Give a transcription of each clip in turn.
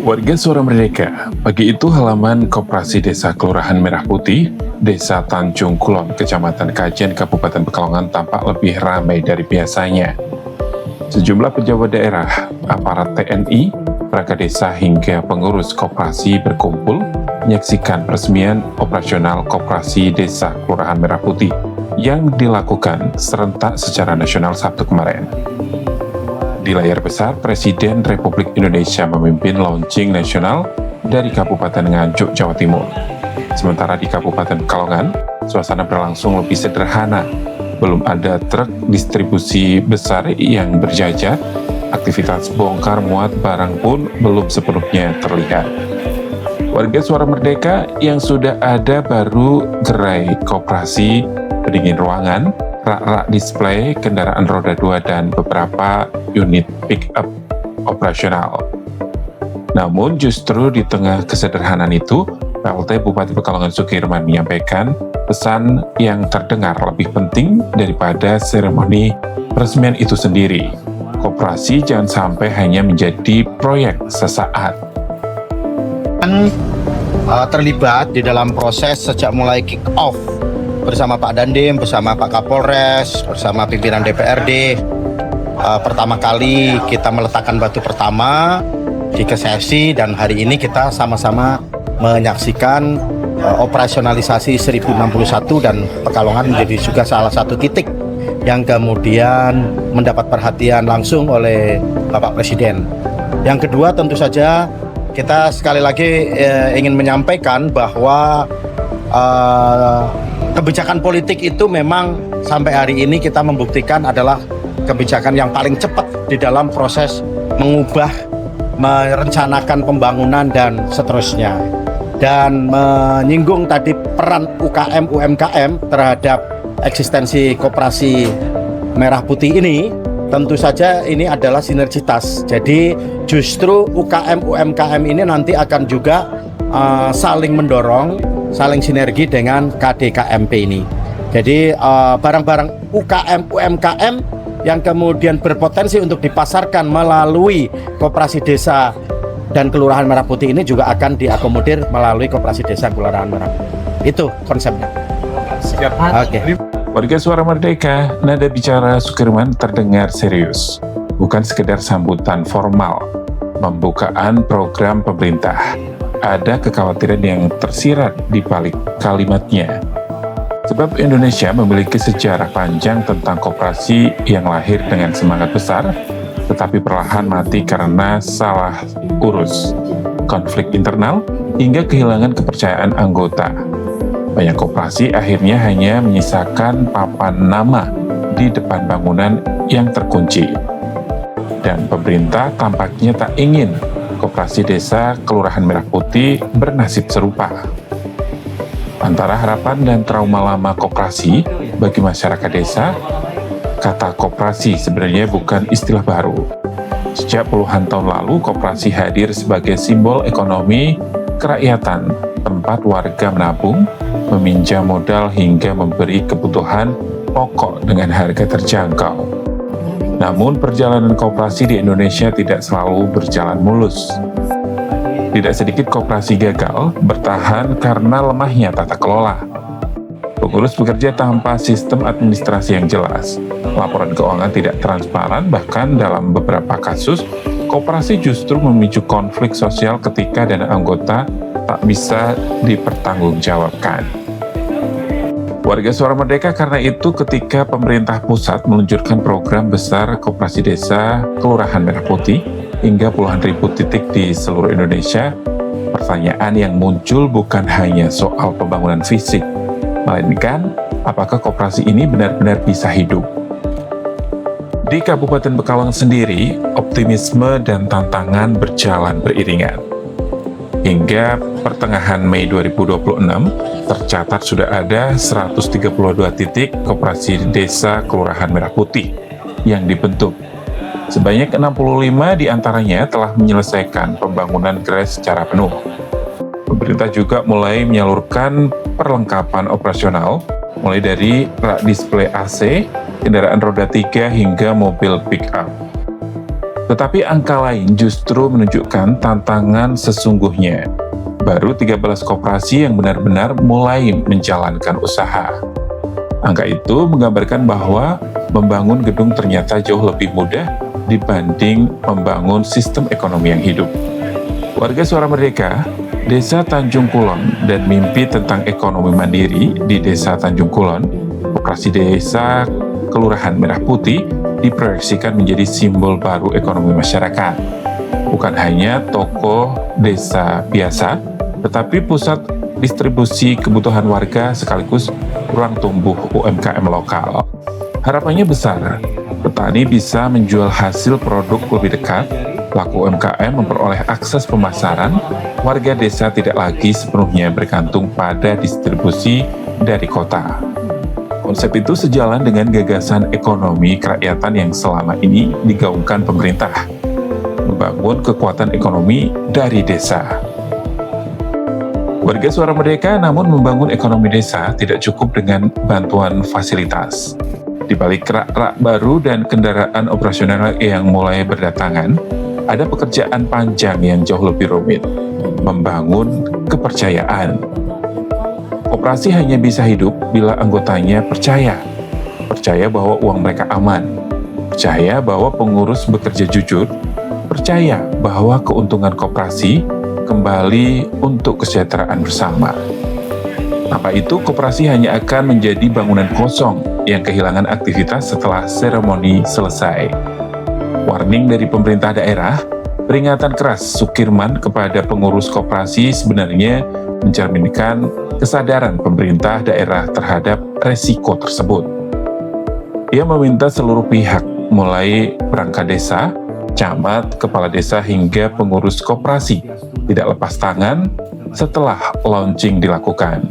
Warga Suara Merdeka, pagi itu halaman Koperasi Desa Kelurahan Merah Putih, Desa Tanjung Kulon, Kecamatan Kajen, Kabupaten Pekalongan tampak lebih ramai dari biasanya. Sejumlah pejabat daerah, aparat TNI, perangkat desa hingga pengurus koperasi berkumpul menyaksikan peresmian operasional Koperasi Desa Kelurahan Merah Putih yang dilakukan serentak secara nasional Sabtu kemarin. Di layar besar, Presiden Republik Indonesia memimpin launching nasional dari Kabupaten Nganjuk, Jawa Timur. Sementara di Kabupaten Pekalongan, suasana berlangsung lebih sederhana. Belum ada truk distribusi besar yang berjajar, aktivitas bongkar muat barang pun belum sepenuhnya terlihat. Warga Suara Merdeka yang sudah ada baru gerai koperasi, pendingin ruangan, rak-rak display, kendaraan roda 2, dan beberapa unit pick-up operasional. Namun justru di tengah kesederhanaan itu, PLT Bupati Pekalongan Sukirman menyampaikan pesan yang terdengar lebih penting daripada seremoni peresmian itu sendiri. Koperasi jangan sampai hanya menjadi proyek sesaat. Terlibat di dalam proses sejak mulai kick-off bersama Pak Dandim, bersama Pak Kapolres, bersama pimpinan DPRD. Pertama kali kita meletakkan batu pertama di Kesesi, dan hari ini kita sama-sama menyaksikan operasionalisasi 1061, dan Pekalongan menjadi juga salah satu titik yang kemudian mendapat perhatian langsung oleh Bapak Presiden. Yang kedua, tentu saja kita sekali lagi ingin menyampaikan bahwa kebijakan politik itu memang sampai hari ini kita membuktikan adalah kebijakan yang paling cepat di dalam proses mengubah, merencanakan pembangunan dan seterusnya. Dan menyinggung tadi peran UKM, UMKM terhadap eksistensi Koperasi Merah Putih ini, tentu saja ini adalah sinergitas. Jadi justru UKM, UMKM ini nanti akan juga saling mendorong, saling sinergi dengan KDKMP ini. Jadi barang-barang UKM, UMKM yang kemudian berpotensi untuk dipasarkan melalui Koperasi Desa dan Kelurahan Merah Putih ini juga akan diakomodir melalui Koperasi Desa Kelurahan Merah Putih. Itu konsepnya. Oke. Warga Suara Merdeka, nada bicara Sukirman terdengar serius. Bukan sekedar sambutan formal, pembukaan program pemerintah. Ada kekhawatiran yang tersirat di balik kalimatnya. Sebab Indonesia memiliki sejarah panjang tentang koperasi yang lahir dengan semangat besar, tetapi perlahan mati karena salah urus, konflik internal, hingga kehilangan kepercayaan anggota. Banyak koperasi akhirnya hanya menyisakan papan nama di depan bangunan yang terkunci. Dan pemerintah tampaknya tak ingin Koperasi Desa Kelurahan Merah Putih bernasib serupa. Antara harapan dan trauma lama koperasi bagi masyarakat desa, kata koperasi sebenarnya bukan istilah baru. Sejak puluhan tahun lalu, koperasi hadir sebagai simbol ekonomi kerakyatan, tempat warga menabung, meminjam modal hingga memberi kebutuhan pokok dengan harga terjangkau. Namun perjalanan koperasi di Indonesia tidak selalu berjalan mulus. Tidak sedikit koperasi gagal bertahan karena lemahnya tata kelola. Pengurus bekerja tanpa sistem administrasi yang jelas. Laporan keuangan tidak transparan, bahkan dalam beberapa kasus, koperasi justru memicu konflik sosial ketika dana anggota tak bisa dipertanggungjawabkan. Warga Suara Merdeka karena itu ketika pemerintah pusat meluncurkan program besar Koperasi Desa Kelurahan Merah Putih hingga puluhan ribu titik di seluruh Indonesia, pertanyaan yang muncul bukan hanya soal pembangunan fisik, melainkan apakah koperasi ini benar-benar bisa hidup. Di Kabupaten Pekalongan sendiri, optimisme dan tantangan berjalan beriringan. Hingga pertengahan Mei 2026, tercatat sudah ada 132 titik Koperasi Desa Kelurahan Merah Putih yang dibentuk. Sebanyak 65 diantaranya telah menyelesaikan pembangunan gerai secara penuh. Pemerintah juga mulai menyalurkan perlengkapan operasional, mulai dari rak display AC, kendaraan roda 3 hingga mobil pick-up. Tetapi angka lain justru menunjukkan tantangan sesungguhnya. Baru 13 koperasi yang benar-benar mulai menjalankan usaha. Angka itu menggambarkan bahwa membangun gedung ternyata jauh lebih mudah dibanding membangun sistem ekonomi yang hidup. Warga Suara Merdeka, Desa Tanjung Kulon, dan mimpi tentang ekonomi mandiri di Desa Tanjung Kulon, Koperasi Desa Kelurahan Merah Putih diproyeksikan menjadi simbol baru ekonomi masyarakat. Bukan hanya toko desa biasa, tetapi pusat distribusi kebutuhan warga sekaligus ruang tumbuh UMKM lokal. Harapannya besar, petani bisa menjual hasil produk lebih dekat, pelaku UMKM memperoleh akses pemasaran, warga desa tidak lagi sepenuhnya bergantung pada distribusi dari kota. Konsep itu sejalan dengan gagasan ekonomi kerakyatan yang selama ini digaungkan pemerintah, membangun kekuatan ekonomi dari desa. Warga Suara Merdeka namun membangun ekonomi desa tidak cukup dengan bantuan fasilitas. Di balik rak-rak baru dan kendaraan operasional yang mulai berdatangan, ada pekerjaan panjang yang jauh lebih rumit, membangun kepercayaan. Koperasi hanya bisa hidup bila anggotanya percaya bahwa uang mereka aman, percaya bahwa pengurus bekerja jujur, percaya bahwa keuntungan koperasi kembali untuk kesejahteraan bersama. Tanpa itu, koperasi hanya akan menjadi bangunan kosong yang kehilangan aktivitas setelah seremoni selesai. Warning dari pemerintah daerah, peringatan keras Sukirman kepada pengurus koperasi sebenarnya mencerminkan kesadaran pemerintah daerah terhadap resiko tersebut. Ia meminta seluruh pihak, mulai perangkat desa, camat, kepala desa, hingga pengurus koperasi, tidak lepas tangan setelah launching dilakukan.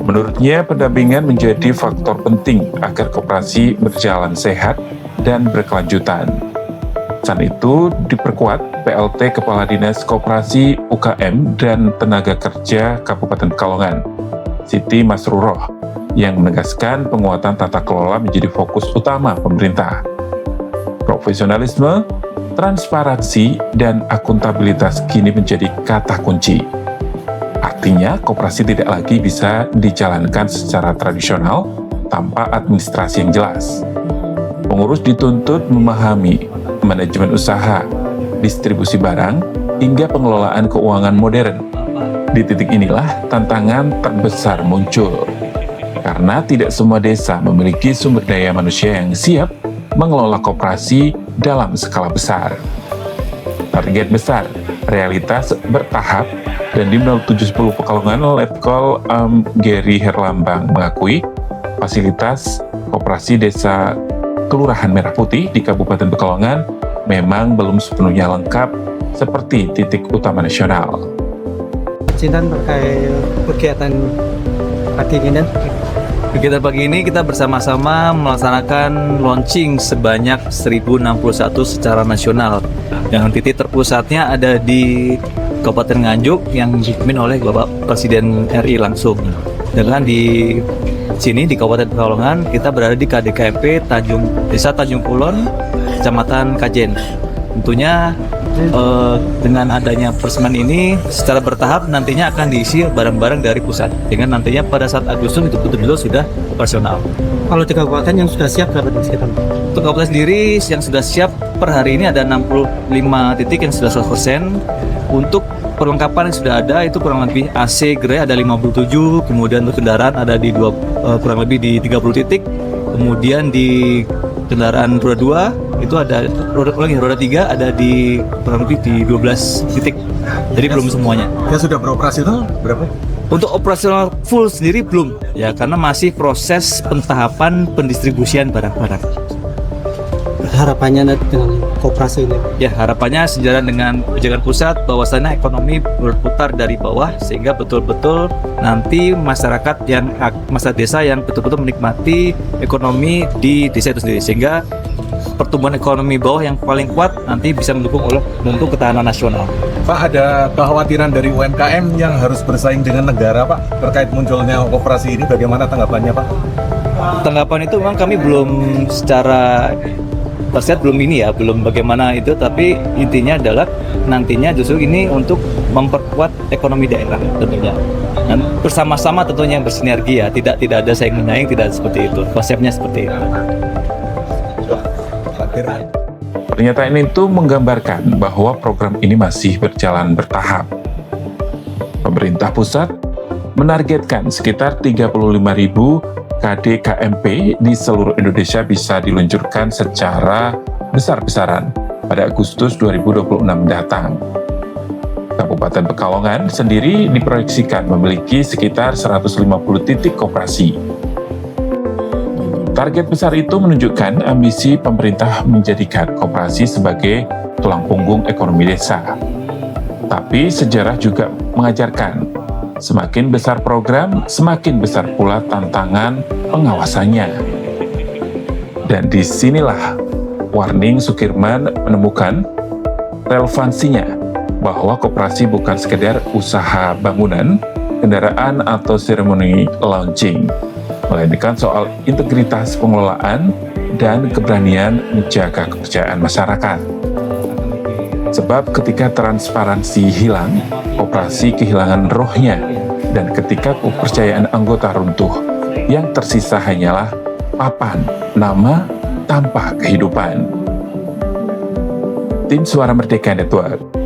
Menurutnya, pendampingan menjadi faktor penting agar koperasi berjalan sehat dan berkelanjutan. Selain itu, diperkuat PLT Kepala Dinas Koperasi UKM dan Tenaga Kerja Kabupaten Pekalongan, Siti Masruroh, yang menegaskan penguatan tata kelola menjadi fokus utama pemerintah. Profesionalisme, transparansi, dan akuntabilitas kini menjadi kata kunci. Artinya, koperasi tidak lagi bisa dijalankan secara tradisional tanpa administrasi yang jelas. Pengurus dituntut memahami manajemen usaha, distribusi barang, hingga pengelolaan keuangan modern. Di titik inilah tantangan terbesar muncul, karena tidak semua desa memiliki sumber daya manusia yang siap mengelola koperasi dalam skala besar. Target besar, realitas bertahap, dan di 0710 Pekalongan, Letkol Gary Herlambang mengakui fasilitas koperasi desa Kelurahan Merah Putih di Kabupaten Pekalongan memang belum sepenuhnya lengkap seperti titik utama nasional. Cintan terkait kegiatan pagi ini. Kegiatan pagi ini kita bersama-sama melaksanakan launching sebanyak 1061 secara nasional. Yang titik terpusatnya ada di Kabupaten Nganjuk yang dipimpin oleh Bapak Presiden RI langsung. Dengan di sini di Kabupaten Pekalongan kita berada di KDKP Desa Tanjung Kulon, Kecamatan Kajen. Tentunya dengan adanya persenan ini secara bertahap nantinya akan diisi barang-barang dari pusat. Dengan nantinya pada saat Agustus itu betul-betul sudah operasional. Kalau di kabupaten yang sudah siap berapa sekitar? Untuk kabupaten sendiri yang sudah siap per hari ini ada 65 titik yang sudah 100%. Untuk perlengkapan yang sudah ada itu kurang lebih AC gerai ada 57, kemudian untuk kendaraan ada di kurang lebih di 30 titik, kemudian di kendaraan roda 2 itu ada roda 3 ada di kurang lebih di 12 titik. Jadi belum semuanya. Yang sudah beroperasi itu berapa? Untuk operasional full sendiri belum ya, karena masih proses pentahapan pendistribusian barang-barang. Harapannya dengan koperasi ini? Ya, harapannya sejalan dengan kebijakan pusat bahwasannya ekonomi berputar dari bawah sehingga betul-betul nanti masyarakat desa yang betul-betul menikmati ekonomi di desa itu sendiri, sehingga pertumbuhan ekonomi bawah yang paling kuat nanti bisa mendukung ketahanan nasional. Pak, ada kekhawatiran dari UMKM yang harus bersaing dengan negara, Pak, terkait munculnya koperasi ini, bagaimana tanggapannya, Pak? Tanggapan itu memang kami belum secara 100% belum ini ya, belum bagaimana itu, tapi intinya adalah nantinya justru ini untuk memperkuat ekonomi daerah tentunya. Dan bersama-sama tentunya bersinergi ya, tidak ada saing menyaing, tidak seperti itu. Konsepnya seperti itu. Pernyataan itu menggambarkan bahwa program ini masih berjalan bertahap. Pemerintah pusat menargetkan sekitar 35.000 KDKMP di seluruh Indonesia bisa diluncurkan secara besar-besaran pada Agustus 2026 mendatang. Kabupaten Pekalongan sendiri diproyeksikan memiliki sekitar 150 titik koperasi. Target besar itu menunjukkan ambisi pemerintah menjadikan koperasi sebagai tulang punggung ekonomi desa. Tapi sejarah juga mengajarkan semakin besar program, semakin besar pula tantangan pengawasannya. Dan disinilah Warning Sukirman menemukan relevansinya bahwa koperasi bukan sekedar usaha bangunan, kendaraan, atau seremoni launching, melainkan soal integritas pengelolaan dan keberanian menjaga kepercayaan masyarakat. Sebab ketika transparansi hilang, koperasi kehilangan rohnya, dan ketika kepercayaan anggota runtuh, yang tersisa hanyalah papan nama tanpa kehidupan. Tim Suara Merdeka Network